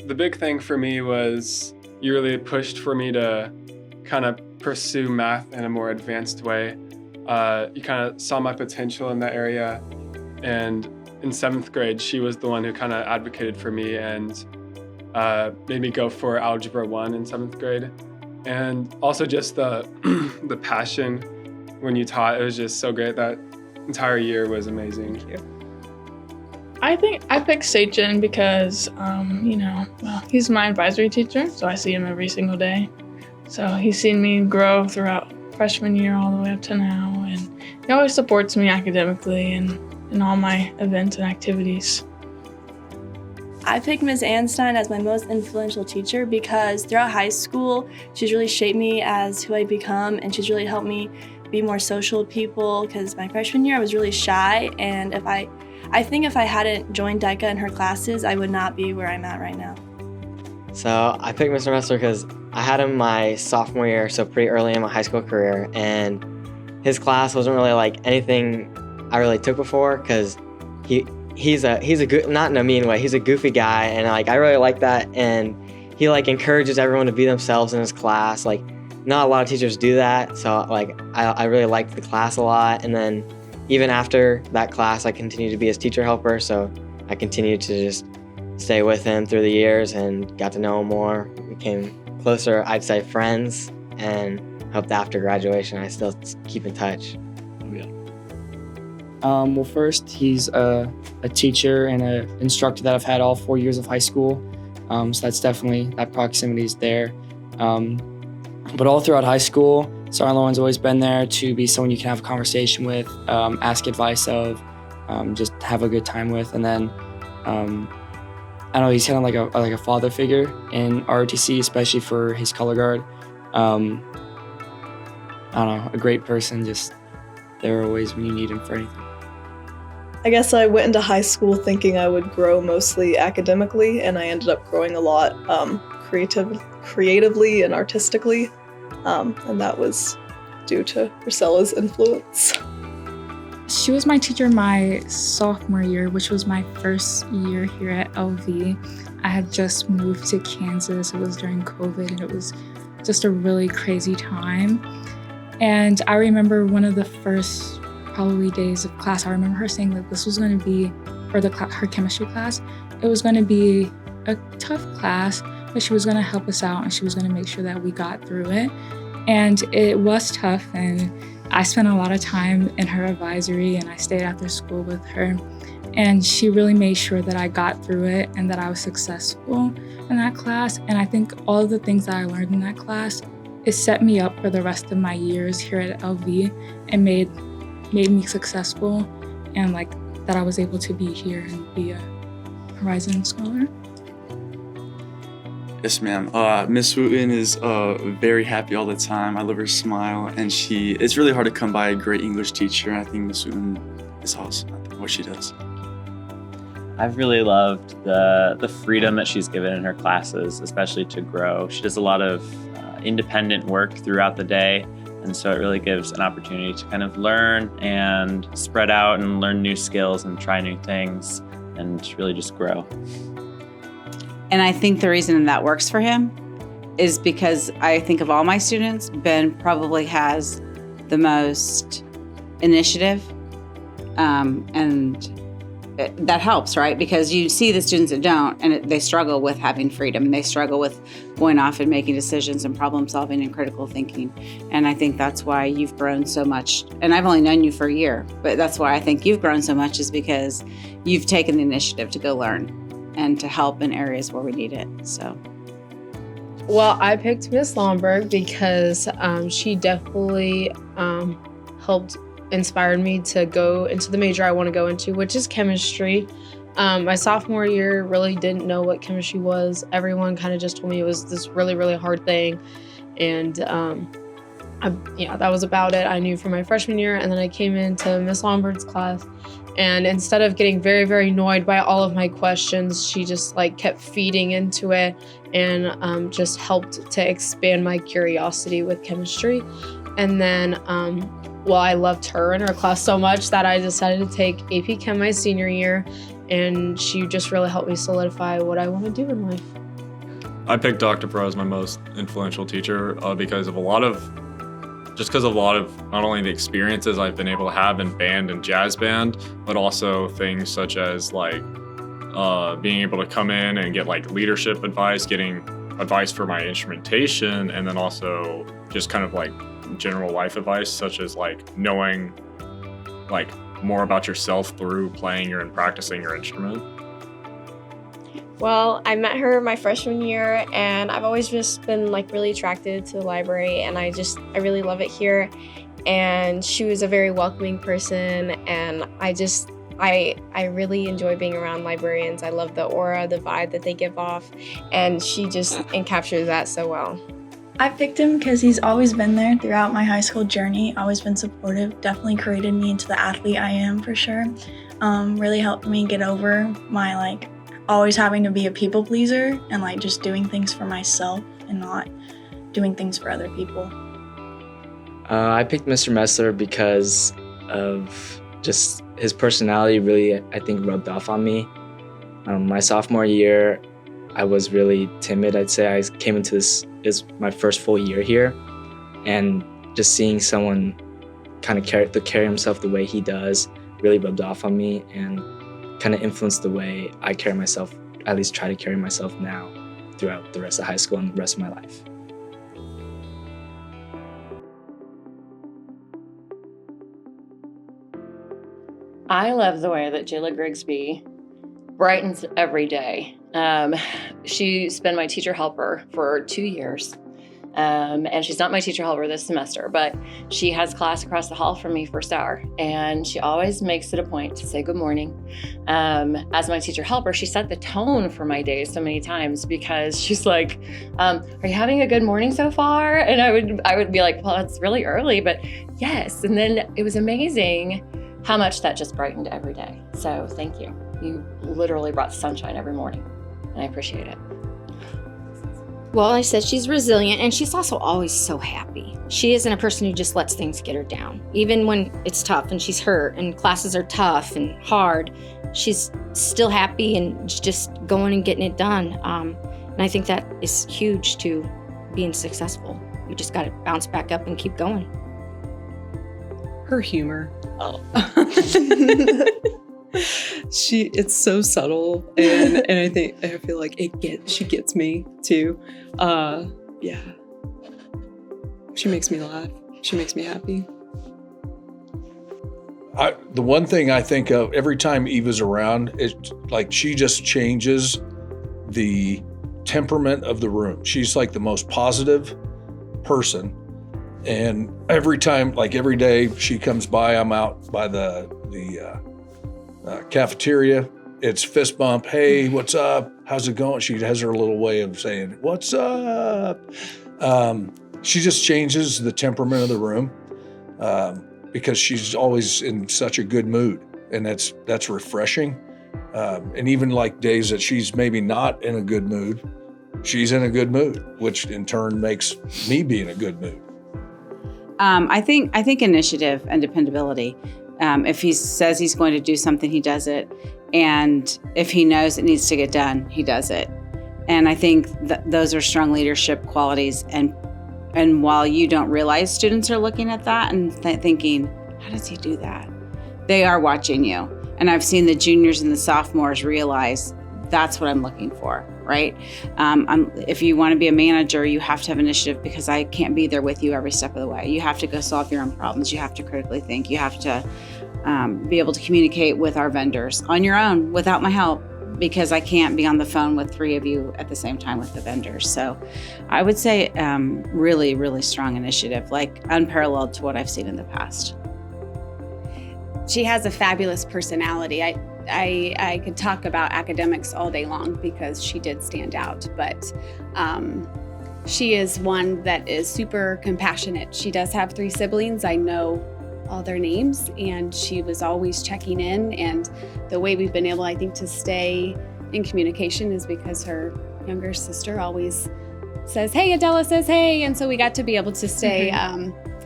The big thing for me was you really pushed for me to kind of pursue math in a more advanced way. You kind of saw my potential in that area, and in 7th grade, she was the one who kind of advocated for me and made me go for Algebra 1 in 7th grade. And also just the the passion when you taught, it was just so great. That entire year was amazing. Thank you. I think I picked Sachin because, he's my advisory teacher, so I see him every single day. So he's seen me grow throughout freshman year all the way up to now, and he always supports me academically and in all my events and activities. I picked Ms. Anstein as my most influential teacher because throughout high school, she's really shaped me as who I become, and she's really helped me be more social with people because my freshman year I was really shy, and I think if I hadn't joined DICA in her classes, I would not be where I'm at right now. So I picked Mr. Messer because I had him my sophomore year, so pretty early in my high school career, and his class wasn't really like anything I really took before because he's a good, not in a mean way, he's a goofy guy, and I really like that, and he encourages everyone to be themselves in his class. Not a lot of teachers do that, so I really liked the class a lot. And then even after that class, I continued to be his teacher helper, so I continued to just stay with him through the years and got to know him more, became closer, I'd say, friends, and hoped after graduation I still keep in touch. Well, first, he's a teacher and an instructor that I've had all 4 years of high school, so that's definitely, that proximity is there. But all throughout high school, Sergeant Lauren's always been there to be someone you can have a conversation with, ask advice of, just have a good time with. And then, I don't know, he's kind of like a father figure in ROTC, especially for his color guard. I don't know, a great person, just there always when you need him for anything. I guess I went into high school thinking I would grow mostly academically, and I ended up growing a lot creatively and artistically, and that was due to Rosella's influence. She was my teacher my sophomore year, which was my first year here at LV. I had just moved to Kansas. It was during COVID, and it was just a really crazy time. And I remember one of the first probably days of class, I remember her saying that this was going to be, for her chemistry class, it was going to be a tough class, but she was going to help us out and she was going to make sure that we got through it. And it was tough, and I spent a lot of time in her advisory, and I stayed after school with her. And she really made sure that I got through it and that I was successful in that class. And I think all of the things that I learned in that class, it set me up for the rest of my years here at LV and made me successful, and that I was able to be here and be a Horizon Scholar. Yes, ma'am. Miss Wooten is very happy all the time. I love her smile, and it's really hard to come by a great English teacher. I think Miss Wooten is awesome at what she does. I've really loved the freedom that she's given in her classes, especially to grow. She does a lot of independent work throughout the day, and so it really gives an opportunity to kind of learn and spread out and learn new skills and try new things and really just grow. And I think the reason that works for him is because I think of all my students, Ben probably has the most initiative, and that helps, right? Because you see the students that don't, and they struggle with having freedom. They struggle with going off and making decisions and problem solving and critical thinking. And I think that's why you've grown so much. And I've only known you for a year, but that's why I think you've grown so much, is because you've taken the initiative to go learn and to help in areas where we need it. So. Well, I picked Miss Lomberg because she definitely inspired me to go into the major I want to go into, which is chemistry. My sophomore year really didn't know what chemistry was. Everyone kind of just told me it was this really, really hard thing. And that was about it. I knew from my freshman year, and then I came into Miss Lomberg's class, and instead of getting very, very annoyed by all of my questions, she just kept feeding into it and just helped to expand my curiosity with chemistry. And then I loved her and her class so much that I decided to take AP Chem my senior year, and she just really helped me solidify what I want to do in life. I picked Dr. Pro as my most influential teacher because of a lot of not only the experiences I've been able to have in band and jazz band, but also things such as like being able to come in and get like leadership advice, getting advice for my instrumentation, and then also just kind of like general life advice, such as like knowing like more about yourself through playing and practicing your instrument. Well, I met her my freshman year, and I've always just been like really attracted to the library, and I really love it here. And she was a very welcoming person, and I really enjoy being around librarians. I love the aura, the vibe that they give off, and she just encaptures that so well. I picked him because he's always been there throughout my high school journey, always been supportive, definitely created me into the athlete I am for sure. Really helped me get over my like always having to be a people pleaser and like just doing things for myself and not doing things for other people. I picked Mr. Messler because of just his personality really, I think, rubbed off on me. My sophomore year, I was really timid, I'd say. I came into this is my first full year here, and just seeing someone kind of carry himself the way he does really rubbed off on me and kind of influenced the way I carry myself, at least try to carry myself now throughout the rest of high school and the rest of my life. I love the way that Jayla Grigsby brightens every day. She's been my teacher helper for 2 years. And she's not my teacher helper this semester, but she has class across the hall from me first hour. And she always makes it a point to say good morning. As my teacher helper, she set the tone for my day so many times because she's like, are you having a good morning so far? And I would be like, well, it's really early, but yes. And then it was amazing how much that just brightened every day. So thank you. You literally brought sunshine every morning, and I appreciate it. Well, I said she's resilient, and she's also always so happy. She isn't a person who just lets things get her down. Even when it's tough and she's hurt and classes are tough and hard, she's still happy and just going and getting it done. And I think that is huge to being successful. You just got to bounce back up and keep going. Her humor. Oh. It's so subtle, and I feel like she gets me too. Yeah. She makes me laugh. She makes me happy. The one thing I think of every time Eva's around, it's like she just changes the temperament of the room. She's like the most positive person. And every time, like every day she comes by, I'm out by the cafeteria. It's fist bump. Hey, what's up? How's it going? She has her little way of saying, what's up? She just changes the temperament of the room because she's always in such a good mood. And that's refreshing. And even like days that she's maybe not in a good mood, she's in a good mood, which in turn makes me be in a good mood. I think initiative and dependability. If he says he's going to do something, he does it. And if he knows it needs to get done, he does it. And I think those are strong leadership qualities. And while you don't realize students are looking at that and thinking, how does he do that? They are watching you. And I've seen the juniors and the sophomores realize that's what I'm looking for, right? If you want to be a manager, you have to have initiative because I can't be there with you every step of the way. You have to go solve your own problems. You have to critically think. You have to be able to communicate with our vendors on your own without my help because I can't be on the phone with 3 of you at the same time with the vendors. So I would say really, really strong initiative, like unparalleled to what I've seen in the past. She has a fabulous personality. I could talk about academics all day long because she did stand out, but she is one that is super compassionate. She does have 3 siblings. I know all their names, and she was always checking in. And the way we've been able, I think, to stay in communication is because her younger sister always says, hey, Adela says, hey. And so we got to be able to stay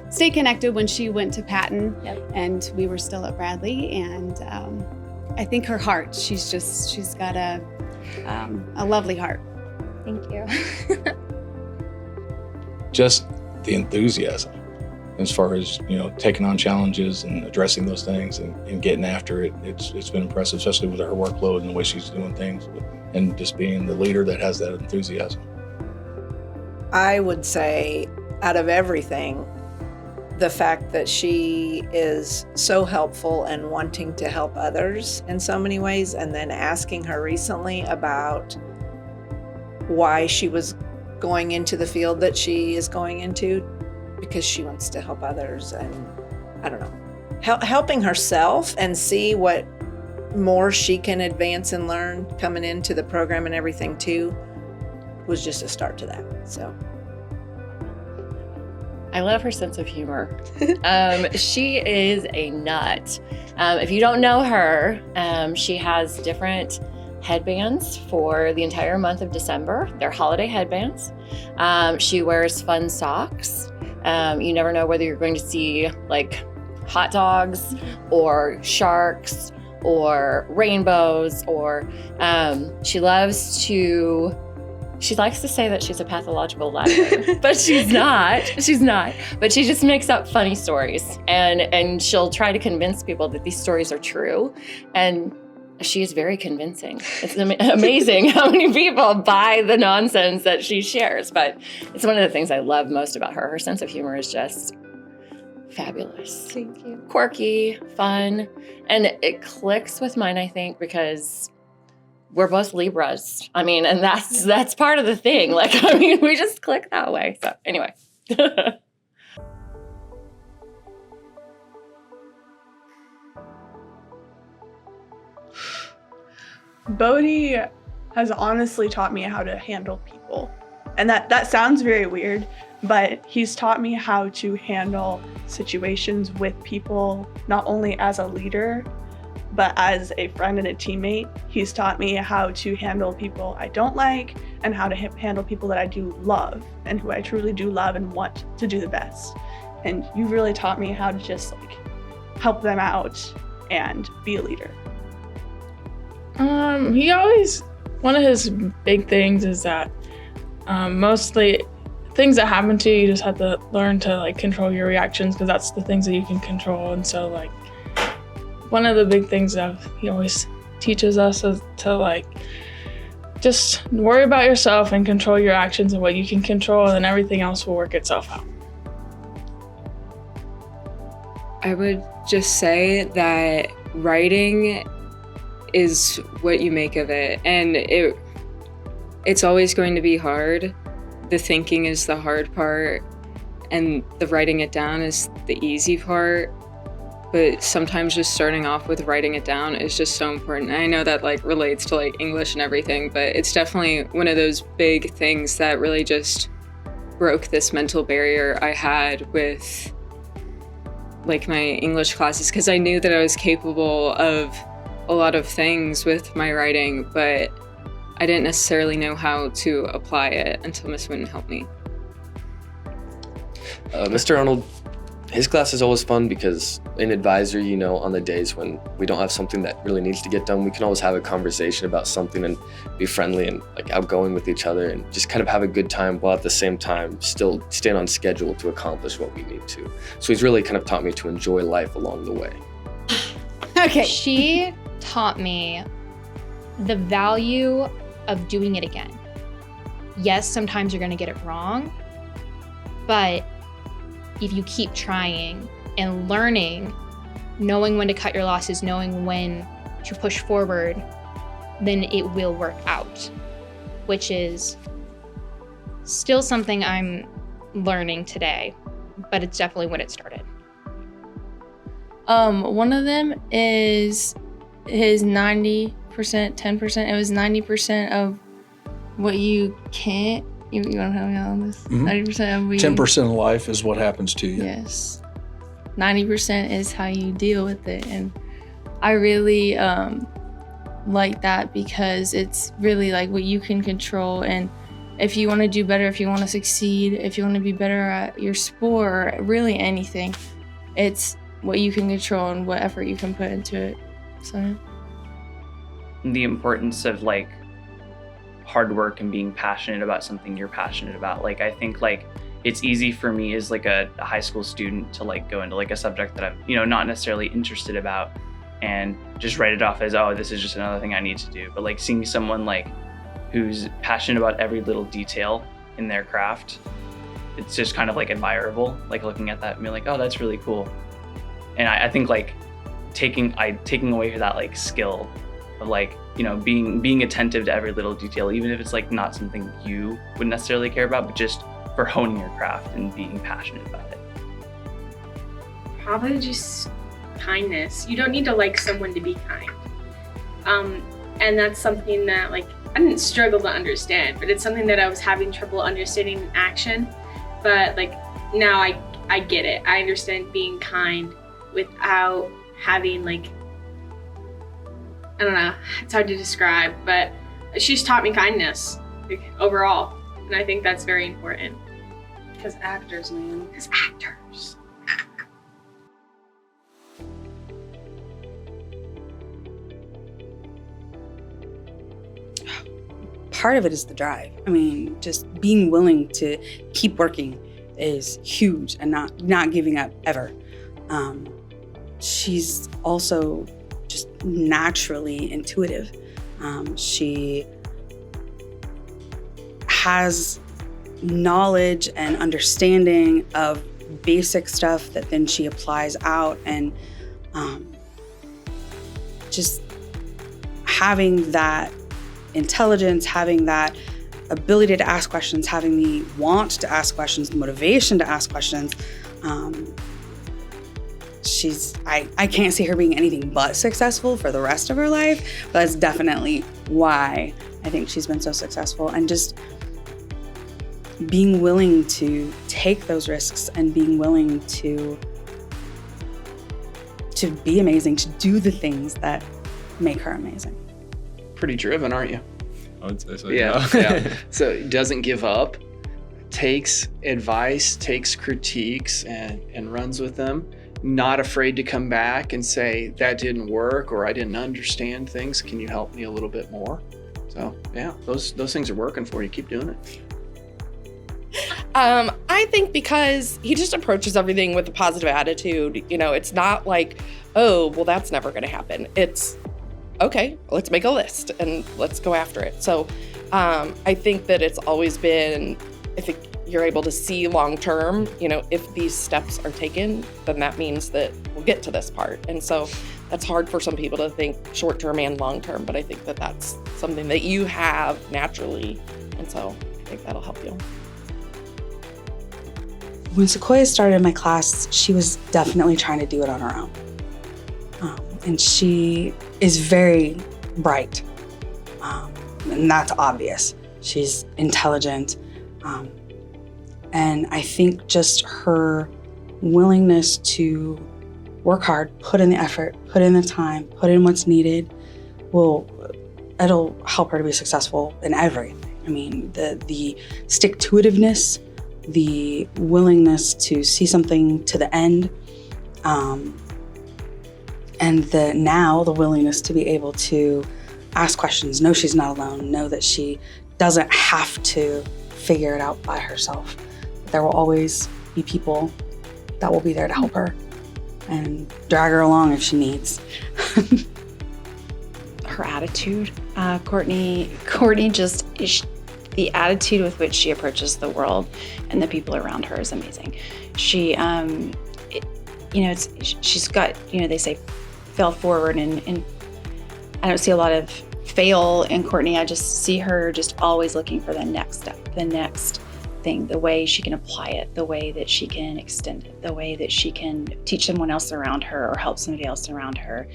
stay connected when she went to Patton, and we were still at Bradley. And I think her heart, she's got a lovely heart. Thank you. Just the enthusiasm as far as, taking on challenges and addressing those things and getting after it. It's been impressive, especially with her workload and the way she's doing things, and just being the leader that has that enthusiasm. I would say, out of everything, the fact that she is so helpful and wanting to help others in so many ways, and then asking her recently about why she was going into the field that she is going into, because she wants to help others, and I don't know, helping herself and see what more she can advance and learn coming into the program and everything too, was just a start to that. So I love her sense of humor. She is a nut. If you don't know her, she has different headbands for the entire month of December. They're holiday headbands. She wears fun socks. You never know whether you're going to see like hot dogs or sharks or rainbows, or she likes to say that she's a pathological liar, but she's not. But she just makes up funny stories, and she'll try to convince people that these stories are true, and she is very convincing. It's amazing how many people buy the nonsense that she shares, but it's one of the things I love most about her. Her sense of humor is just fabulous. Thank you. Quirky, fun, and it clicks with mine, I think, because we're both Libras. I mean, and that's part of the thing. Like, I mean, we just click that way. So anyway. Bodhi has honestly taught me how to handle people. And that sounds very weird, but he's taught me how to handle situations with people, not only as a leader, but as a friend and a teammate. He's taught me how to handle people I don't like, and how to handle people that I do love, and who I truly do love and want to do the best. And you really taught me how to just help them out and be a leader. One of his big things is that mostly things that happen to you, you just have to learn to control your reactions, because that's the things that you can control. And so one of the big things that he always teaches us is to just worry about yourself and control your actions and what you can control, and then everything else will work itself out. I would just say that writing is what you make of it, and it's always going to be hard. The thinking is the hard part, and the writing it down is the easy part. But sometimes just starting off with writing it down is just so important. And I know that relates to English and everything, but it's definitely one of those big things that really just broke this mental barrier I had with my English classes, because I knew that I was capable of a lot of things with my writing, but I didn't necessarily know how to apply it until Miss Witten helped me. Mr. Arnold, his class is always fun because in advisory, on the days when we don't have something that really needs to get done, we can always have a conversation about something and be friendly and outgoing with each other and just kind of have a good time, while at the same time still staying on schedule to accomplish what we need to. So he's really kind of taught me to enjoy life along the way. Okay. She taught me the value of doing it again. Yes, sometimes you're going to get it wrong, but if you keep trying and learning, knowing when to cut your losses, knowing when to push forward, then it will work out, which is still something I'm learning today, but it's definitely when it started. One of them is his 90%, 10%. It was 90% of what you can't. You want to help me out on this? 90% of what 10% of life is what happens to you. Yes. 90% is how you deal with it. And I really like that, because it's really what you can control. And if you want to do better, if you want to succeed, if you want to be better at your sport, really anything, it's what you can control and what effort you can put into it. So the importance of like hard work and being passionate about something you're passionate about. Like I think like it's easy for me as like a high school student to like go into like a subject that I'm, you know, not necessarily interested about and just write it off as, oh, this is just another thing I need to do. But like seeing someone like who's passionate about every little detail in their craft, it's just kind of like admirable, like looking at that and being like, oh, that's really cool. And I think like taking away that like skill of like, you know, being attentive to every little detail, even if it's like not something you would necessarily care about, but just for honing your craft and being passionate about it. Probably just kindness. You don't need to like someone to be kind. And that's something that like I didn't struggle to understand, but it's something that I was having trouble understanding in action. But like now I get it. I understand being kind without having like, I don't know, it's hard to describe, but she's taught me kindness like, overall. And I think that's very important. Because actors, man. Because actors. Part of it is the drive. I mean, just being willing to keep working is huge and not giving up ever. She's also just naturally intuitive. She has knowledge and understanding of basic stuff that then she applies out, and just having that intelligence, having that ability to ask questions, having the want to ask questions, the motivation to ask questions. I can't see her being anything but successful for the rest of her life, but that's definitely why I think she's been so successful. And just being willing to take those risks and being willing to be amazing, to do the things that make her amazing. Pretty driven, aren't you? I would say so. Yeah. So doesn't give up, takes advice, takes critiques, and runs with them. Not afraid to come back and say, that didn't work, or I didn't understand things. Can you help me a little bit more? So yeah, those things are working for you. Keep doing it. I think because he just approaches everything with a positive attitude. You know, it's not like, oh, well, that's never going to happen. It's, okay, let's make a list and let's go after it. So I think that it's always been, if you're able to see long-term, you know, if these steps are taken, then that means that we'll get to this part. And so that's hard for some people to think short-term and long-term, but I think that that's something that you have naturally. And so I think that'll help you. When Sequoia started in my class, she was definitely trying to do it on her own. And she is very bright. And that's obvious. She's intelligent. And I think just her willingness to work hard, put in the effort, put in the time, put in what's needed, it'll help her to be successful in everything. I mean, the stick-to-itiveness, the willingness to see something to the end, and the willingness to be able to ask questions, know she's not alone, know that she doesn't have to figure it out by herself. There will always be people that will be there to help her and drag her along if she needs. Her attitude, Courtney just is, the attitude with which she approaches the world and the people around her is amazing. She, she's got, they say fail forward, and I don't see a lot of fail in Courtney. I just see her just always looking for the next step, the next thing, the way she can apply it, the way that she can extend it, the way that she can teach someone else around her or help somebody else around her.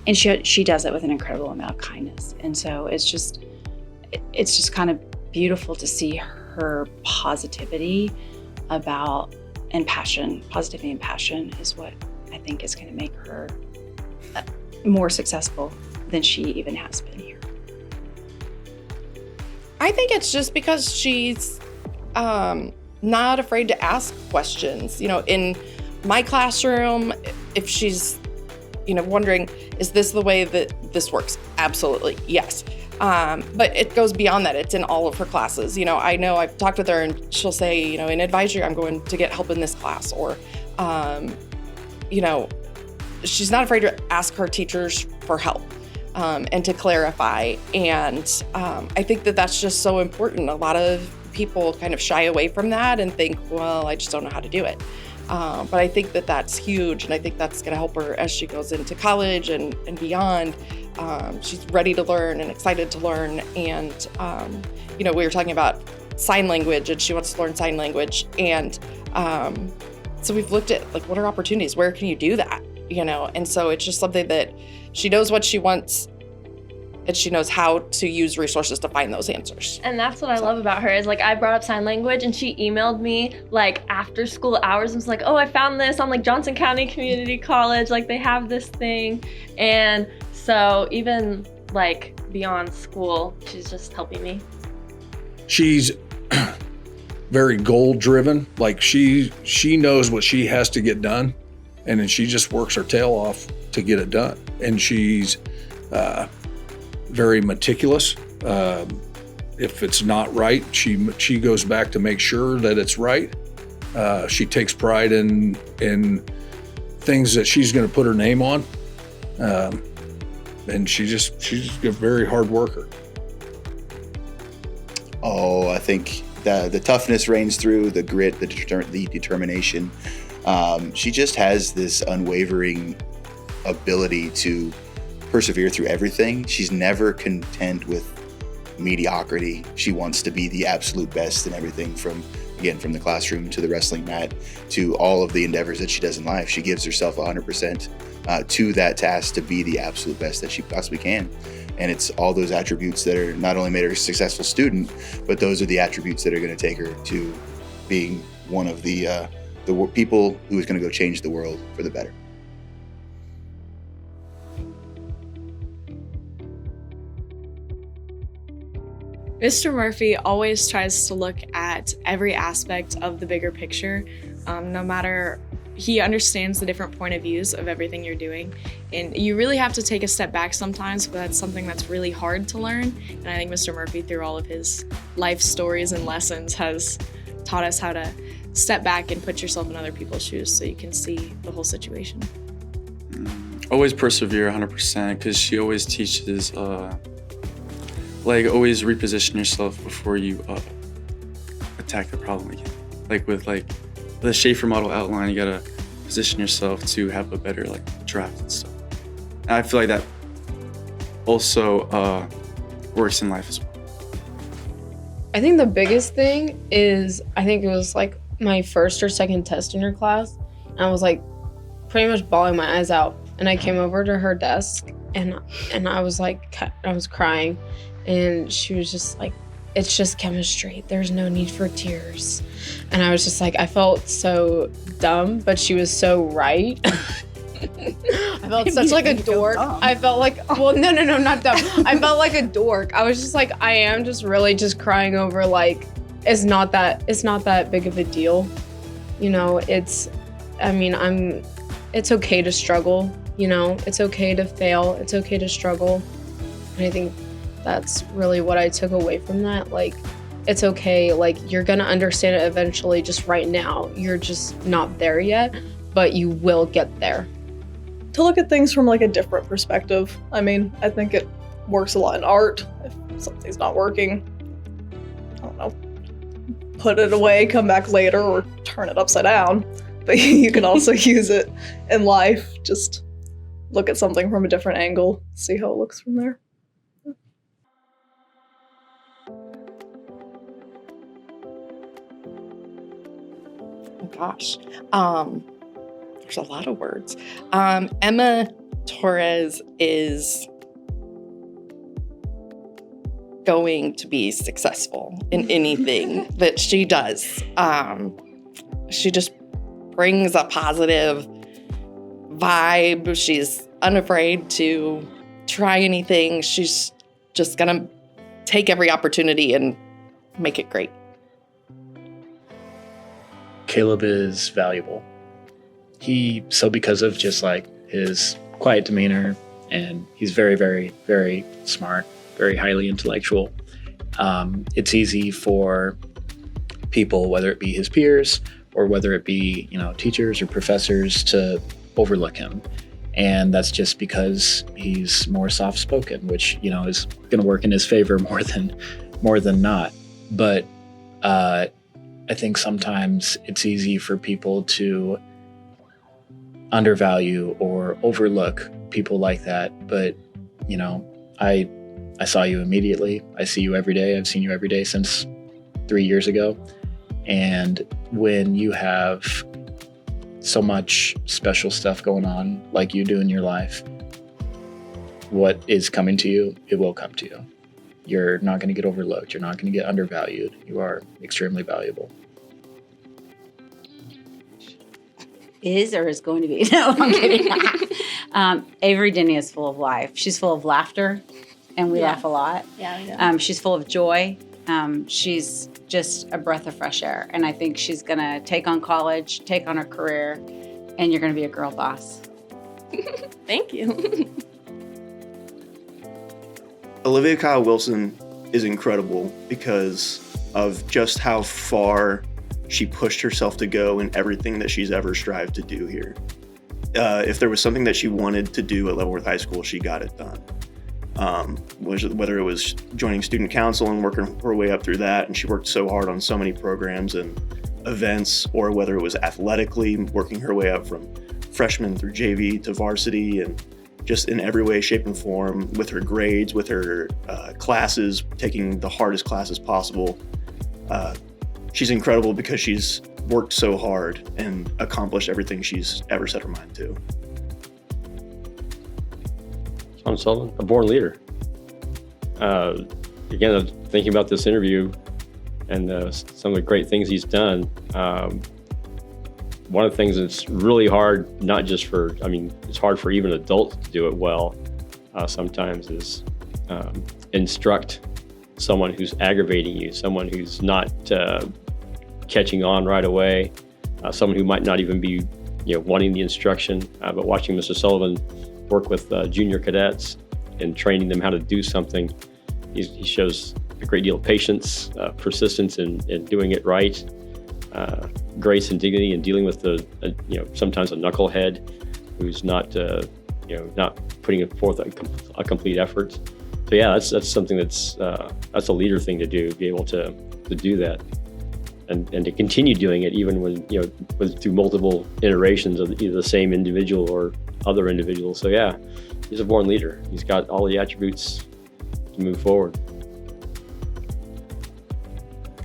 And she does it with an incredible amount of kindness. And so it's just kind of beautiful to see her positivity and passion. Positivity and passion is what I think is going to make her more successful than she even has been here. I think it's just because she's not afraid to ask questions. In my classroom, if she's, wondering, is this the way that this works? Absolutely, yes. But it goes beyond that. It's in all of her classes. I know I've talked with her and she'll say, in advisory, I'm going to get help in this class. Or, she's not afraid to ask her teachers for help and to clarify. And I think that that's just so important. A lot of people kind of shy away from that and think, well, I just don't know how to do it. But I think that that's huge. And I think that's going to help her as she goes into college and beyond. She's ready to learn and excited to learn. And, we were talking about sign language and she wants to learn sign language. And so we've looked at what are opportunities? Where can you do that? And so it's just something that she knows what she wants and she knows how to use resources to find those answers. And that's what I love about her is I brought up sign language and she emailed me after school hours and was like, oh, I found this on Johnson County Community College. They have this thing. And so even beyond school, she's just helping me. She's very goal driven. She knows what she has to get done, and then she just works her tail off to get it done. And she's very meticulous. If it's not right, she goes back to make sure that it's right. She takes pride in things that she's going to put her name on. And she's just a very hard worker. Oh, I think the toughness reigns through, the grit, the determination. She just has this unwavering ability to persevere through everything. She's never content with mediocrity. She wants to be the absolute best in everything, from the classroom to the wrestling mat to all of the endeavors that she does in life. She gives herself 100% to that task to be the absolute best that she possibly can. And it's all those attributes that are not only made her a successful student, but those are the attributes that are going to take her to being one of the people who is going to go change the world for the better. Mr. Murphy always tries to look at every aspect of the bigger picture, no matter. He understands the different point of views of everything you're doing. And you really have to take a step back sometimes, but that's something that's really hard to learn. And I think Mr. Murphy, through all of his life stories and lessons, has taught us how to step back and put yourself in other people's shoes so you can see the whole situation. Always persevere 100%, because she always teaches, always reposition yourself before you attack the problem again. With the Schaefer model outline, you gotta position yourself to have a better draft and stuff. And I feel like that also works in life as well. I think the biggest thing is, I think it was my first or second test in her class, and I was pretty much bawling my eyes out. And I came over to her desk and I was I was crying, and she was just it's just chemistry. There's no need for tears. And I was just I felt so dumb, but she was so right. I felt such a dork. I felt well, no, not dumb. I felt like a dork. I was just I am just really just crying over it's not that big of a deal. It's okay to struggle, it's okay to fail, it's okay to struggle. And I think that's really what I took away from that. It's okay, you're gonna understand it eventually. Just right now, you're just not there yet, but you will get there. To look at things from a different perspective. I think it works a lot in art. If something's not working, I don't know, put it away, come back later, or turn it upside down. But you can also use it in life. Just look at something from a different angle, see how it looks from there. Gosh, there's a lot of words. Emma Torres is going to be successful in anything that she does. She just brings a positive vibe. She's unafraid to try anything. She's just gonna take every opportunity and make it great. Caleb is valuable. Because of just like his quiet demeanor, and he's very, very, very smart, very highly intellectual. It's easy for people, whether it be his peers or whether it be, teachers or professors, to overlook him. And that's just because he's more soft-spoken, which, is going to work in his favor more than not. But I think sometimes it's easy for people to undervalue or overlook people like that. But, I saw you immediately. I see you every day. I've seen you every day since 3 years ago. And when you have so much special stuff going on like you do in your life, what is coming to you, it will come to you. You're not going to get overlooked. You're not going to get undervalued. You are extremely valuable. Is going to be. No, I'm kidding. Avery Denny is full of life. She's full of laughter, and we laugh a lot. Yeah, we do. She's full of joy. She's just a breath of fresh air. And I think she's going to take on college, take on her career, and you're going to be a girl boss. Thank you. Olivia Kyle Wilson is incredible because of just how far she pushed herself to go in everything that she's ever strived to do here. If there was something that she wanted to do at Leavenworth High School, she got it done. Whether it was joining student council and working her way up through that, and she worked so hard on so many programs and events, or whether it was athletically, working her way up from freshman through JV to varsity, and just in every way, shape, and form, with her grades, with her classes, taking the hardest classes possible. She's incredible because she's worked so hard and accomplished everything she's ever set her mind to. John Sullivan, a born leader. Again, thinking about this interview and some of the great things he's done, one of the things that's really hard, not just for, it's hard for even adults to do it well sometimes, is instruct someone who's aggravating you, someone who's not catching on right away, someone who might not even be wanting the instruction, but watching Mr. Sullivan work with junior cadets and training them how to do something. He shows a great deal of patience, persistence in doing it right, grace and dignity in dealing with sometimes a knucklehead who's not putting forth a complete effort. So yeah, that's something that's a leader thing to do, be able to do that. And to continue doing it even when, through multiple iterations of either the same individual or other individuals. So yeah, he's a born leader. He's got all the attributes to move forward.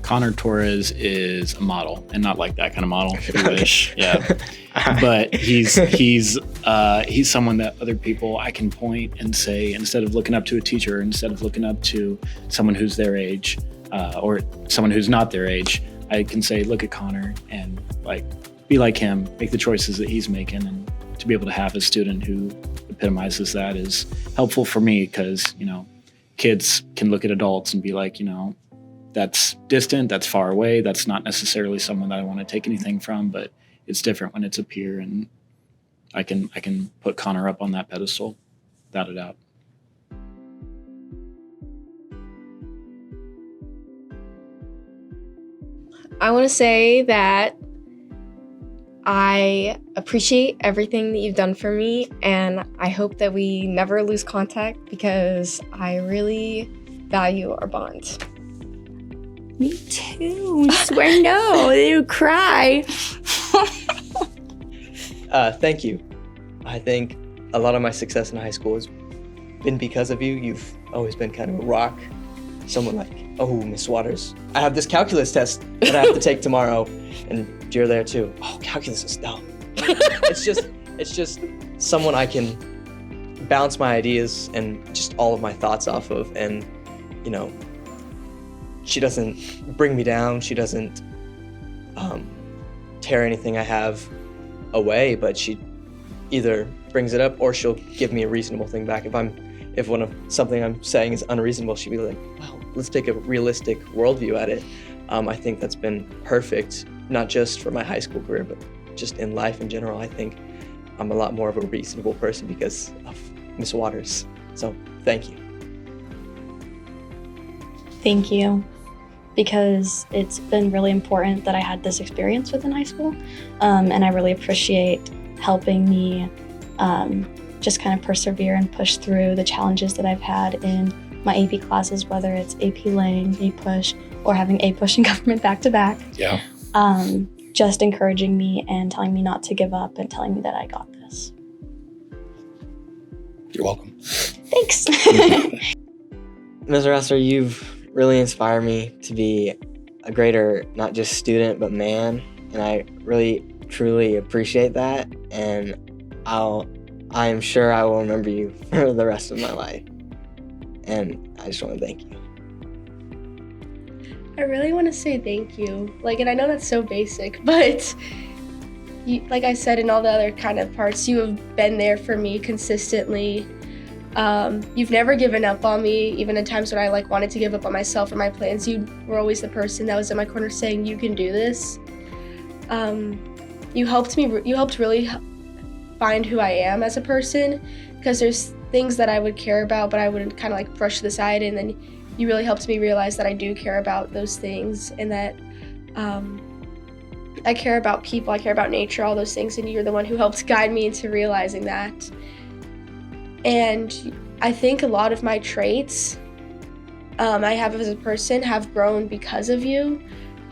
Connor Torres is a model, and not like that kind of model, if you wish. Yeah. But he's someone that other people I can point and say, instead of looking up to a teacher, instead of looking up to someone who's their age, or someone who's not their age, I can say, look at Connor and be like him, make the choices that he's making. And to be able to have a student who epitomizes that is helpful for me, because, kids can look at adults and be like, that's distant, that's far away, that's not necessarily someone that I want to take anything from, but it's different when it's a peer, and I can put Connor up on that pedestal, without a doubt. I want to say that I appreciate everything that you've done for me, and I hope that we never lose contact because I really value our bond. Me too. I swear no. They would cry. Thank you. I think a lot of my success in high school has been because of you. You've always been kind of a rock. Someone like, oh, Miss Waters, I have this calculus test that I have to take tomorrow, and you're there too. Oh, calculus is dumb. It's just someone I can bounce my ideas and just all of my thoughts off of, and she doesn't bring me down. She doesn't tear anything I have away, but she either brings it up or she'll give me a reasonable thing back. If I'm if something I'm saying is unreasonable, she'd be like, well, let's take a realistic worldview at it. I think that's been perfect, not just for my high school career, but just in life in general. I think I'm a lot more of a reasonable person because of Miss Waters. So thank you. Thank you, because it's been really important that I had this experience within high school, and I really appreciate helping me just kind of persevere and push through the challenges that I've had in my AP classes, whether it's AP Lang, A-Push, or having A-Push and government back-to-back. Yeah. Just encouraging me and telling me not to give up and telling me that I got this. You're welcome. Thanks. Ms. Rasser, you've really inspired me to be a greater, not just student, but man. And I really, truly appreciate that. And I am sure I will remember you for the rest of my life. And I just want to thank you. I really want to say thank you. And I know that's so basic, but you, like I said in all the other kind of parts, you have been there for me consistently. You've never given up on me, even in times when I wanted to give up on myself or my plans. You were always the person that was in my corner saying, you can do this. You helped really find who I am as a person, because there's things that I would care about, but I would kind of brush to the side, and then you really helped me realize that I do care about those things, and that I care about people, I care about nature, all those things, and you're the one who helped guide me into realizing that. And I think a lot of my traits I have as a person have grown because of you.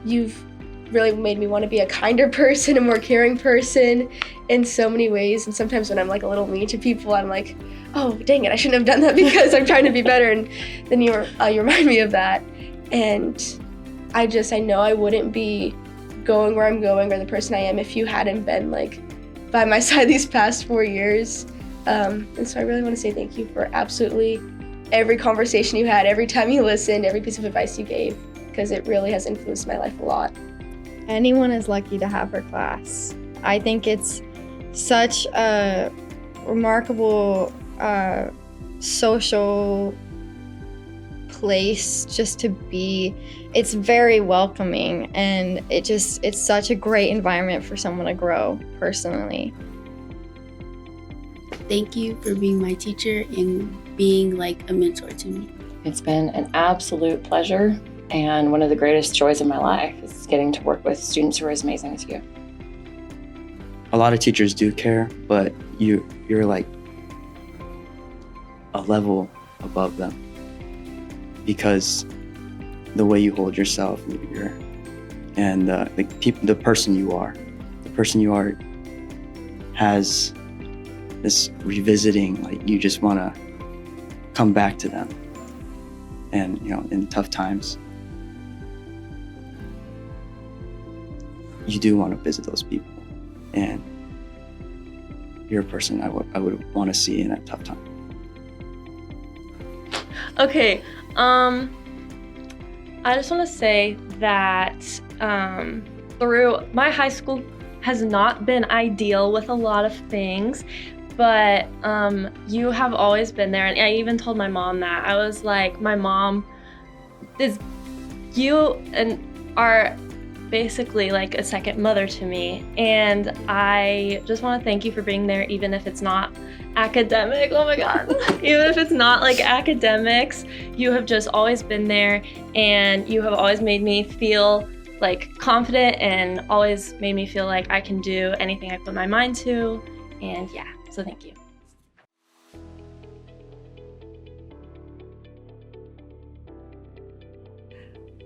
You've really made me want to be a kinder person, a more caring person in so many ways. And sometimes when I'm a little mean to people, I'm like, oh, dang it, I shouldn't have done that because I'm trying to be better. And then you remind me of that. And I know I wouldn't be going where I'm going or the person I am if you hadn't been by my side these past 4 years. And so I really want to say thank you for absolutely every conversation you had, every time you listened, every piece of advice you gave, because it really has influenced my life a lot. Anyone is lucky to have her class. I think it's such a remarkable social place just to be. It's very welcoming, and it's such a great environment for someone to grow personally. Thank you for being my teacher and being a mentor to me. It's been an absolute pleasure, and one of the greatest joys of my life is getting to work with students who are as amazing as you. A lot of teachers do care, but you're a level above them, because the way you hold yourself and the person you are has this revisiting, you just want to come back to them. And in tough times, you do want to visit those people, and you're a person I would want to see in a tough time. Okay, I just want to say that through my high school has not been ideal with a lot of things, but you have always been there. And I even told my mom that. I was like, my mom you are basically a second mother to me, and I just want to thank you for being there, even if it's not academic. Oh my god. Even if it's not academics, you have just always been there, and you have always made me feel confident, and always made me feel like I can do anything I put my mind to. And yeah, so thank you.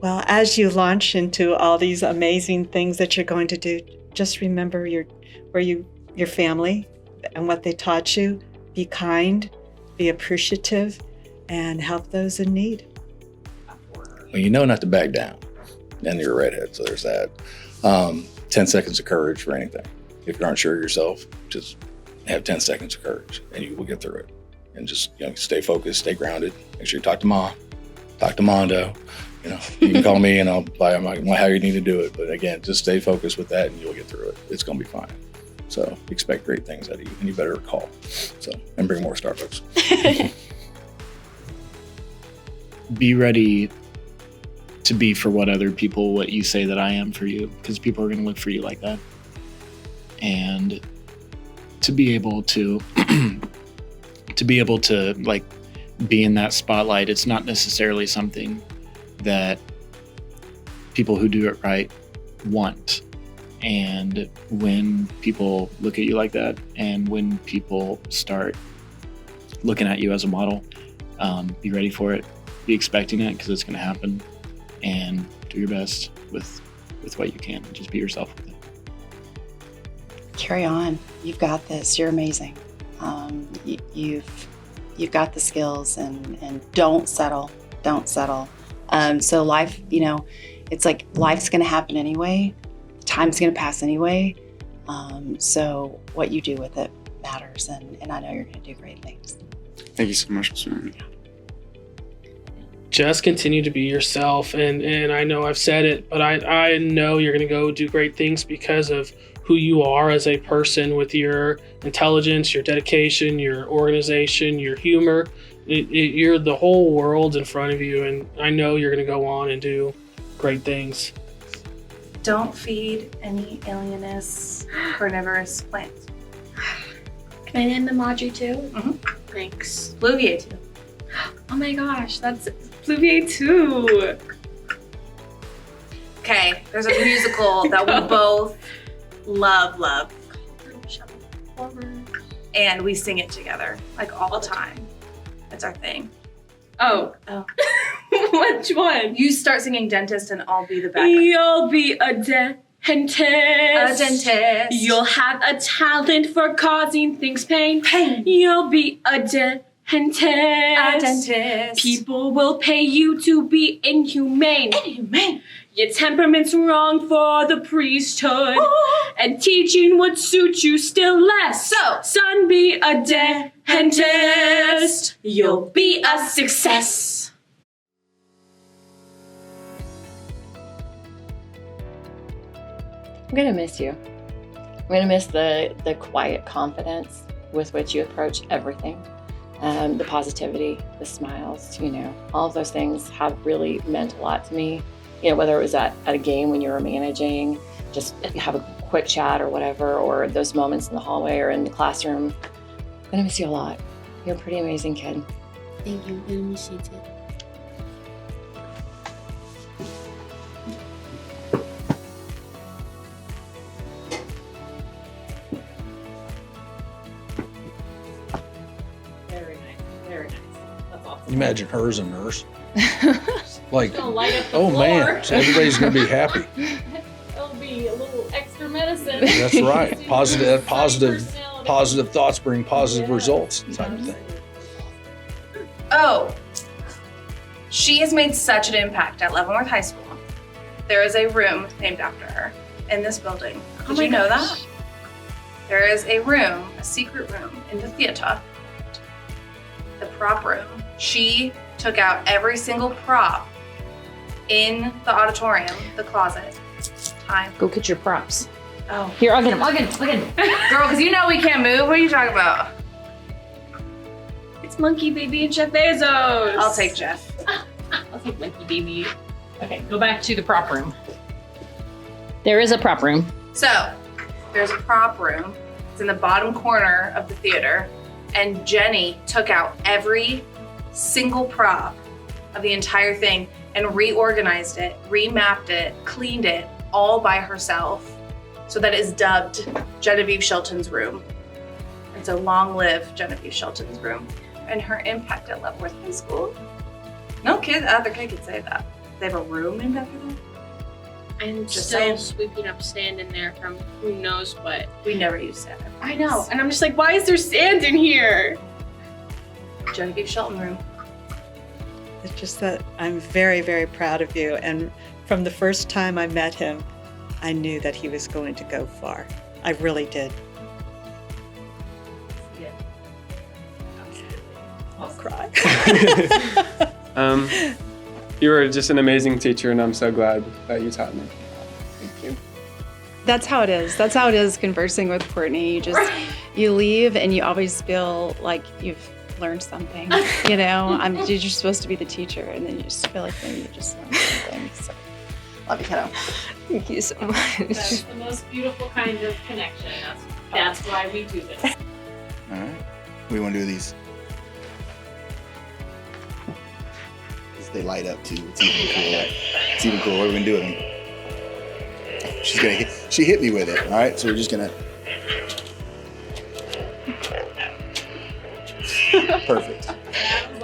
Well, as you launch into all these amazing things that you're going to do, just remember your family and what they taught you. Be kind, be appreciative, and help those in need. Well, you know not to back down. And you're a redhead, so there's that. 10 seconds of courage for anything. If you're unsure of yourself, just have 10 seconds of courage, and you will get through it. And just stay focused, stay grounded. Make sure you talk to Mom, talk to Mondo. You can call me and I'll buy how you need to do it. But again, just stay focused with that and you'll get through it. It's going to be fine. So expect great things out of you, and you better call. And bring more Starbucks. be ready to be for what you say that I am for you, because people are going to look for you like that. And to be able to like be in that spotlight, it's not necessarily something that people who do it right want. And when people look at you like that, and when people start looking at you as a model, be ready for it, be expecting it, because it's going to happen, and do your best with what you can. Just be yourself with it. Carry on. You've got this. You're amazing. You've got the skills, and don't settle. Don't settle. So life, it's like life's going to happen anyway. Time's going to pass anyway. So what you do with it matters, and I know you're going to do great things. Thank you so much for sharing. Just continue to be yourself, and I know I've said it, but I know you're going to go do great things because of who you are as a person, with your intelligence, your dedication, your organization, your humor. You're the whole world in front of you, and I know you're going to go on and do great things. Don't feed any alienous, carnivorous plants. Can I name the emoji too? Mm-hmm. Thanks. Fluvier too. Oh my gosh, that's Fluvier too. Okay, there's a musical that we both love. And we sing it together, like all the time. That's our thing. Oh. Which one? You start singing dentist and I'll be the backup. You'll be a dentist. A dentist. You'll have a talent for causing things pain. You'll be a dentist. A dentist. People will pay you to be inhumane. Your temperament's wrong for the priesthood. And teaching would suit you still less. So, son, be a dentist. You'll be a success. I'm gonna miss you. I'm gonna miss the quiet confidence with which you approach everything. The positivity, the smiles, all of those things have really meant a lot to me. Whether it was at a game when you were managing, just have a quick chat or whatever, or those moments in the hallway or in the classroom. I'm gonna miss you a lot. You're a pretty amazing kid. Thank you. I'm gonna miss you too. Imagine her as a nurse. Like, Gonna light up the oh floor. man, so everybody's gonna be happy. That'll be a little extra medicine. That's right. Positive thoughts bring positive results, type of thing. Oh, she has made such an impact at Leavenworth High School. There is a room named after her in this building. Did you know that? There is a room, a secret room in the theater, the prop room. She took out every single prop in the auditorium, the closet. Time. Go get your props. Oh. Here, I'll get him. Girl, because you know we can't move. What are you talking about? It's Monkey Baby and Jeff Bezos. I'll take Jeff. I'll take Monkey Baby. Okay, go back to the prop room. There is a prop room. So, there's a prop room. It's in the bottom corner of the theater. And Jenny took out every single prop of the entire thing and reorganized it, remapped it, cleaned it all by herself so that it is dubbed Genevieve Shelton's room. And so long live Genevieve Shelton's room and her impact at Leavenworth High School. No other kid could say that. They have a room named after them. And Just still saying. sweeping up sand in there from who knows what. We never use sand. I know, and I'm just like, why is there sand in here? Genevieve Shelton room. It's just that I'm very, very proud of you. And from the first time I met him, I knew that he was going to go far. I really did. I'll cry. You were just an amazing teacher, and I'm so glad that you taught me. Thank you. That's how it is. That's how it is conversing with Courtney. You leave and you always feel like you've learned something. You know, you're just supposed to be the teacher, and then you just feel like maybe you just learned something. So, love you, kiddo. Thank you so much. That's the most beautiful kind of connection. That's why we do this. All right. What do you want to do with these? They light up too. It's even cooler. It's even cooler. What are we gonna do with them? She hit me with it. All right. So we're just gonna. Perfect. That was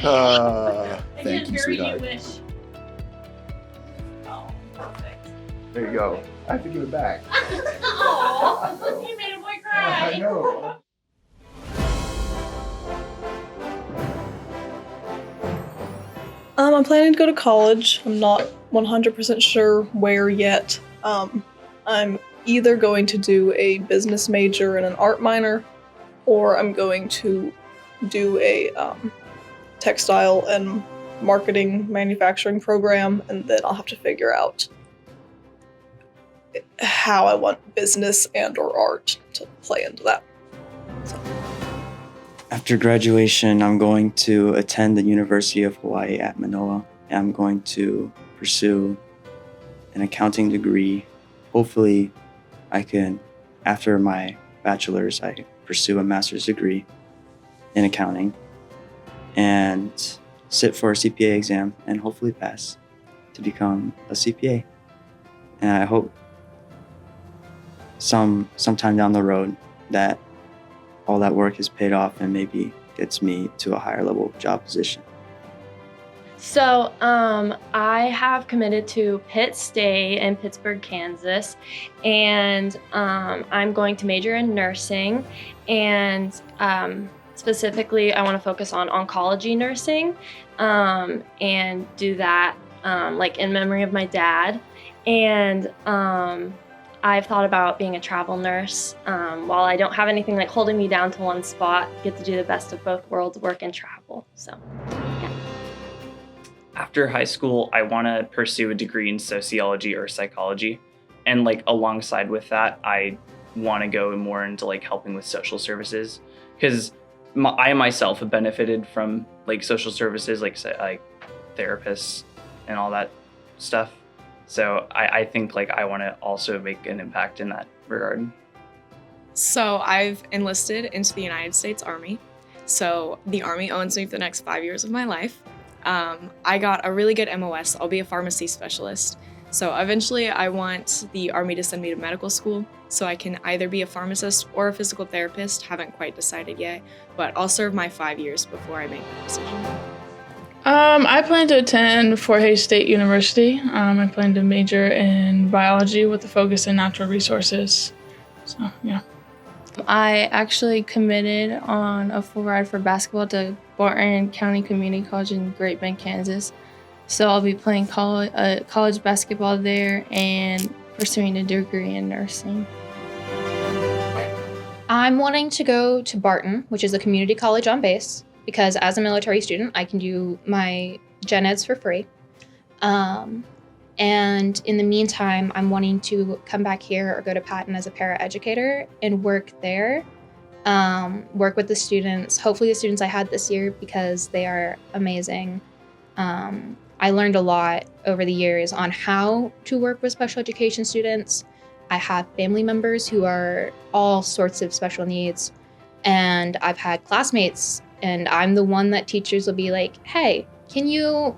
awesome. Thank you, sweetheart. Oh, perfect. There you go. I have to give it back. Oh, you made a boy cry. I know. I'm planning to go to college. I'm not 100% sure where yet. I'm either going to do a business major and an art minor, or I'm going to do a textile and marketing manufacturing program, and then I'll have to figure out how I want business and or art to play into that. After graduation, I'm going to attend the University of Hawaii at Manoa. I'm going to pursue an accounting degree. Hopefully, I can, after my bachelor's, I pursue a master's degree in accounting and sit for a CPA exam and hopefully pass to become a CPA. And I hope sometime down the road that all that work is paid off and maybe gets me to a higher level job position. So I have committed to Pitt State in Pittsburgh, Kansas, and I'm going to major in nursing, and specifically I want to focus on oncology nursing and do that like in memory of my dad. And I've thought about being a travel nurse. While I don't have anything like holding me down to one spot, get to do the best of both worlds, work and travel. So, yeah. After high school, I want to pursue a degree in sociology or psychology. And like alongside with that, I want to go more into like helping with social services, because I myself have benefited from like social services, like therapists and all that stuff. So I think like I want to also make an impact in that regard. So I've enlisted into the United States Army. So the Army owns me for the next 5 years of my life. I got a really good MOS. I'll be a pharmacy specialist. So eventually I want the Army to send me to medical school so I can either be a pharmacist or a physical therapist. Haven't quite decided yet, but I'll serve my 5 years before I make the decision. I plan to attend Fort Hays State University. I plan to major in biology with a focus in natural resources. So, yeah. I actually committed on a full ride for basketball to Barton County Community College in Great Bend, Kansas. So I'll be playing college basketball there and pursuing a degree in nursing. I'm wanting to go to Barton, which is a community college on base, because as a military student, I can do my gen eds for free. And in the meantime, I'm wanting to come back here or go to Patton as a paraeducator and work there, work with the students, hopefully the students I had this year, because they are amazing. I learned a lot over the years on how to work with special education students. I have family members who are all sorts of special needs, and I've had classmates, and I'm the one that teachers will be like, hey, can you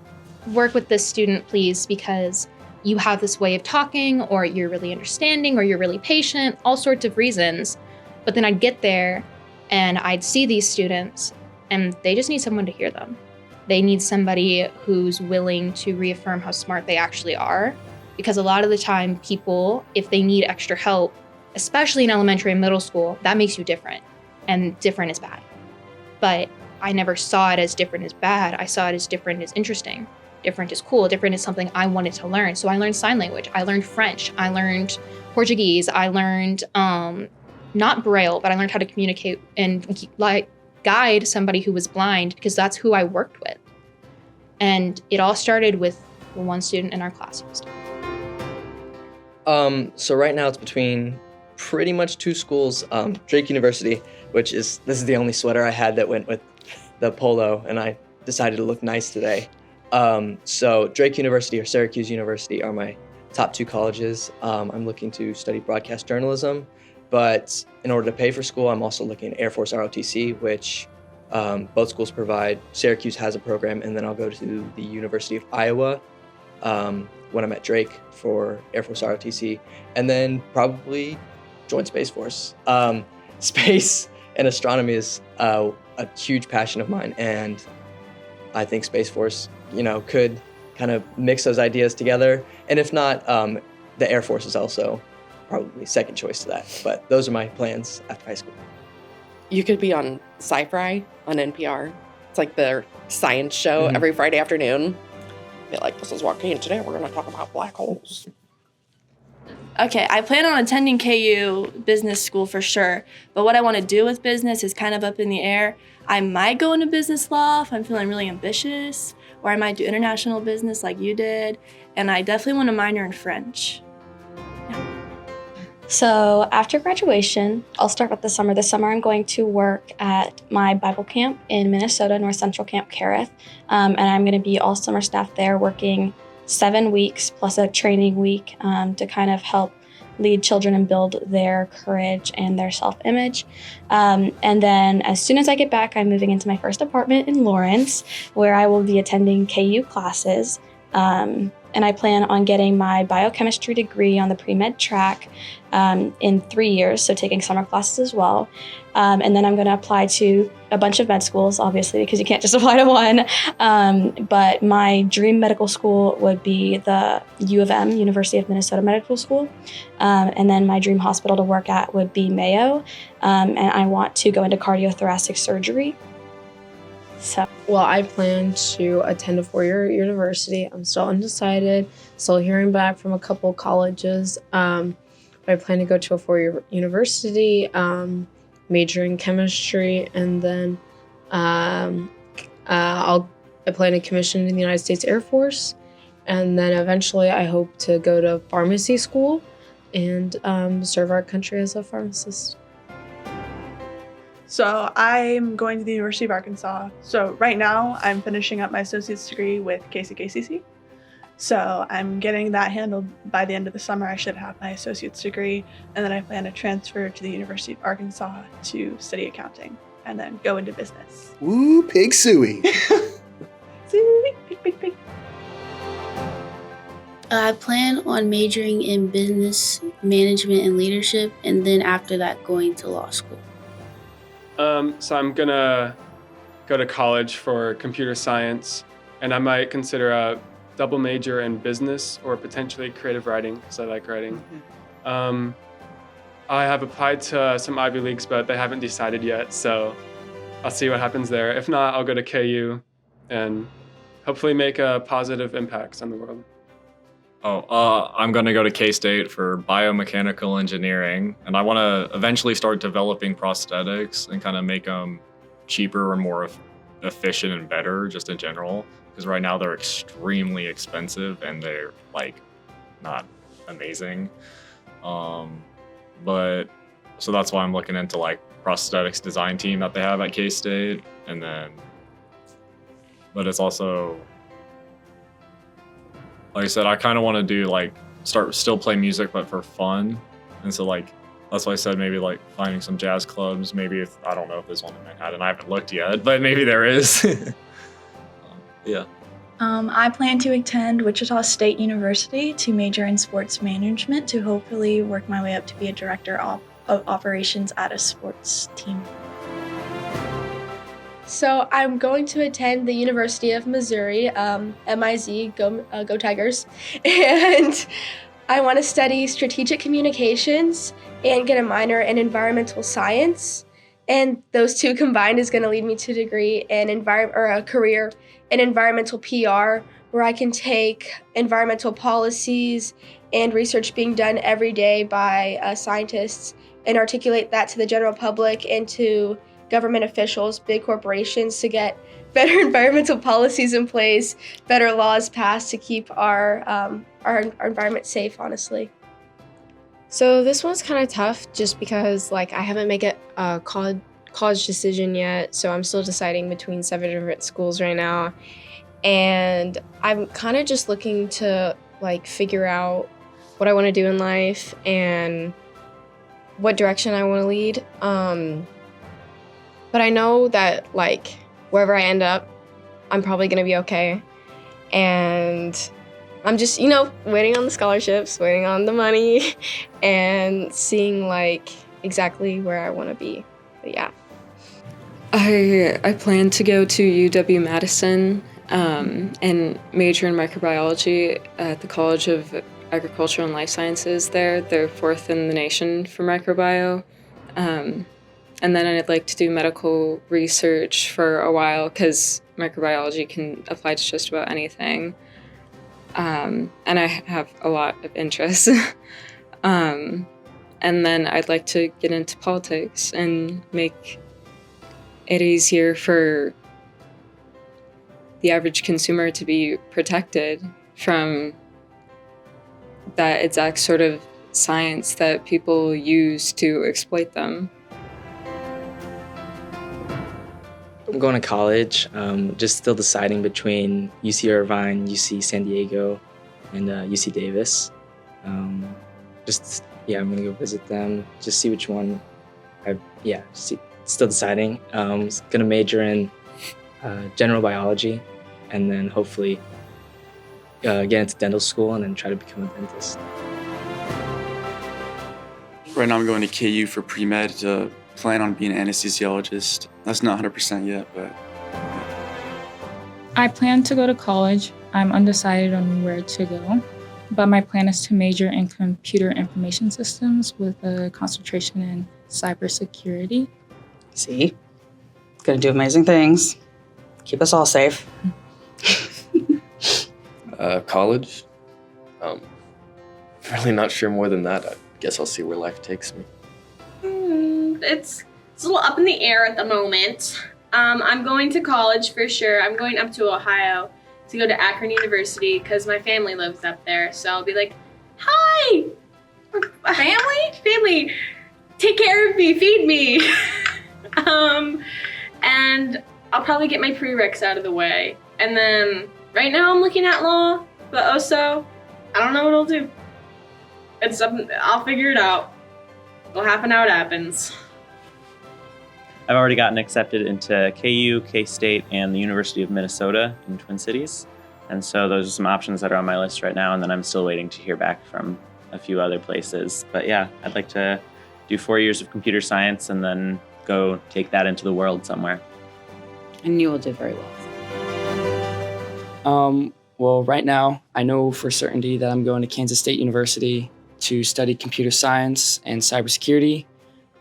work with this student, please, because you have this way of talking, or you're really understanding, or you're really patient, all sorts of reasons. But then I'd get there and I'd see these students and they just need someone to hear them. They need somebody who's willing to reaffirm how smart they actually are. Because a lot of the time people, if they need extra help, especially in elementary and middle school, that makes you different, and different is bad. But I never saw it as different as bad. I saw it as different as interesting. Different is cool. Different is something I wanted to learn. So I learned sign language. I learned French. I learned Portuguese. I learned not Braille, but I learned how to communicate and like guide somebody who was blind, because that's who I worked with. And it all started with one student in our class. So right now it's between pretty much two schools, Drake University this is the only sweater I had that went with the polo, and I decided to look nice today. So Drake University or Syracuse University are my top two colleges. I'm looking to study broadcast journalism, but in order to pay for school, I'm also looking at Air Force ROTC, which both schools provide. Syracuse has a program, and then I'll go to the University of Iowa when I'm at Drake for Air Force ROTC, and then probably join Space Force. Space and astronomy is a huge passion of mine, and I think Space Force, could kind of mix those ideas together. And if not, the Air Force is also probably second choice to that. But those are my plans after high school. You could be on Sci-Fi on NPR. It's like their science show every Friday afternoon. Be like, this is what came today. We're going to talk about black holes. Okay, I plan on attending KU business school for sure, but what I want to do with business is kind of up in the air. I might go into business law if I'm feeling really ambitious, or I might do international business like you did, and I definitely want to minor in French. So after graduation, I'll start with the summer. This summer, I'm going to work at my Bible camp in Minnesota, North Central Camp Kerith, and I'm going to be all summer staff there, working 7 weeks plus a training week to kind of help lead children and build their courage and their self-image. And then as soon as I get back, I'm moving into my first apartment in Lawrence, where I will be attending KU classes. And I plan on getting my biochemistry degree on the pre-med track in 3 years, so taking summer classes as well. And then I'm going to apply to a bunch of med schools, obviously, because you can't just apply to one. But my dream medical school would be the U of M, University of Minnesota Medical School. And then my dream hospital to work at would be Mayo. And I want to go into cardiothoracic surgery. Well, I plan to attend a four-year university. I'm still undecided, still hearing back from a couple colleges. But I plan to go to a four-year university, major in chemistry, and then I plan to commission in the United States Air Force. And then eventually I hope to go to pharmacy school and serve our country as a pharmacist. So I'm going to the University of Arkansas. So right now I'm finishing up my associate's degree with KCKCC. So I'm getting that handled by the end of the summer. I should have my associate's degree, and then I plan to transfer to the University of Arkansas to study accounting and then go into business. Woo, pig suey. Suey, pig. I plan on majoring in business management and leadership, and then after that going to law school. So I'm gonna go to college for computer science, and I might consider a double major in business or potentially creative writing, because I like writing. I have applied to some Ivy Leagues, but they haven't decided yet, so I'll see what happens there. If not, I'll go to KU and hopefully make a positive impact on the world. I'm going to go to K-State for biomechanical engineering, and I want to eventually start developing prosthetics and kind of make them cheaper and more efficient and better just in general, because right now they're extremely expensive and they're not amazing. But so that's why I'm looking into prosthetics design team that they have at K-State, and then but it's also, like I said, I kind of want to do still play music, but for fun. And so that's why I said maybe finding some jazz clubs. Maybe I don't know if there's one in Manhattan. I haven't looked yet, but maybe there is. Yeah. I plan to attend Wichita State University to major in sports management to hopefully work my way up to be a director of operations at a sports team. So I'm going to attend the University of Missouri, MIZ, go Tigers, and I want to study strategic communications and get a minor in environmental science. And those two combined is going to lead me to a degree in a career in environmental PR, where I can take environmental policies and research being done every day by scientists and articulate that to the general public and to government officials, big corporations, to get better environmental policies in place, better laws passed to keep our environment safe, honestly. So this one's kind of tough just because I haven't made a college decision yet, so I'm still deciding between 7 different schools right now. And I'm kind of just looking to like figure out what I want to do in life and what direction I want to lead. But I know that like wherever I end up, I'm probably going to be okay. And I'm just, waiting on the scholarships, waiting on the money, and seeing like exactly where I want to be. But yeah. I plan to go to UW-Madison and major in microbiology at the College of Agricultural and Life Sciences there. They're 4th in the nation for microbio. And then I'd like to do medical research for a while because microbiology can apply to just about anything. And I have a lot of interests. And then I'd like to get into politics and make it easier for the average consumer to be protected from that exact sort of science that people use to exploit them. I'm going to college, just still deciding between UC Irvine, UC San Diego, and UC Davis. I'm going to go visit them, just see which one still deciding. Going to major in general biology, and then hopefully get into dental school and then try to become a dentist. Right now I'm going to KU for pre-med to plan on being an anesthesiologist. That's not 100% yet, but... I plan to go to college. I'm undecided on where to go, but my plan is to major in computer information systems with a concentration in cybersecurity. See? Gonna do amazing things. Keep us all safe. College? Really not sure more than that. I guess I'll see where life takes me. It's a little up in the air at the moment. I'm going to college for sure. I'm going up to Ohio to go to Akron University because my family lives up there. So I'll be like, hi, family, take care of me, feed me. And I'll probably get my prereqs out of the way. And then right now I'm looking at law, but also I don't know what I'll do. I'll figure it out. It'll happen how it happens. I've already gotten accepted into KU, K-State, and the University of Minnesota in Twin Cities. And so those are some options that are on my list right now, and then I'm still waiting to hear back from a few other places. But yeah, I'd like to do 4 years of computer science and then go take that into the world somewhere. And you will do very well. Well, right now, I know for certainty that I'm going to Kansas State University to study computer science and cybersecurity.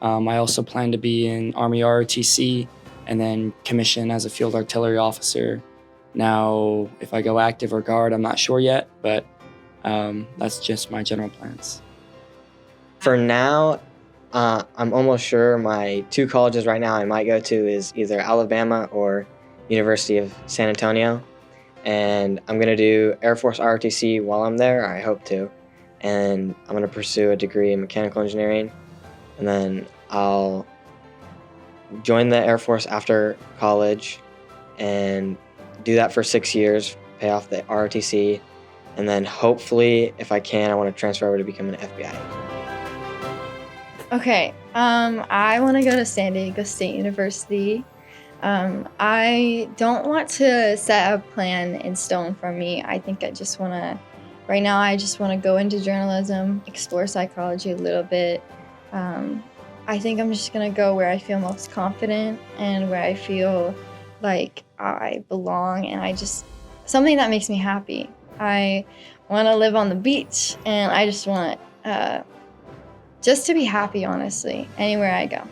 I also plan to be in Army ROTC and then commission as a field artillery officer. Now, if I go active or guard, I'm not sure yet, but that's just my general plans. For now, I'm almost sure my 2 colleges right now I might go to is either Alabama or University of San Antonio. And I'm going to do Air Force ROTC while I'm there, I hope to. And I'm going to pursue a degree in mechanical engineering. And then I'll join the Air Force after college and do that for 6 years, pay off the ROTC. And then hopefully, if I can, I want to transfer over to become an FBI agent. Okay, I want to go to San Diego State University. I don't want to set a plan in stone for me. I think I just want to, right now I just want to go into journalism, explore psychology a little bit. I think I'm just going to go where I feel most confident and where I feel like I belong and something that makes me happy. I want to live on the beach and I just want just to be happy, honestly, anywhere I go.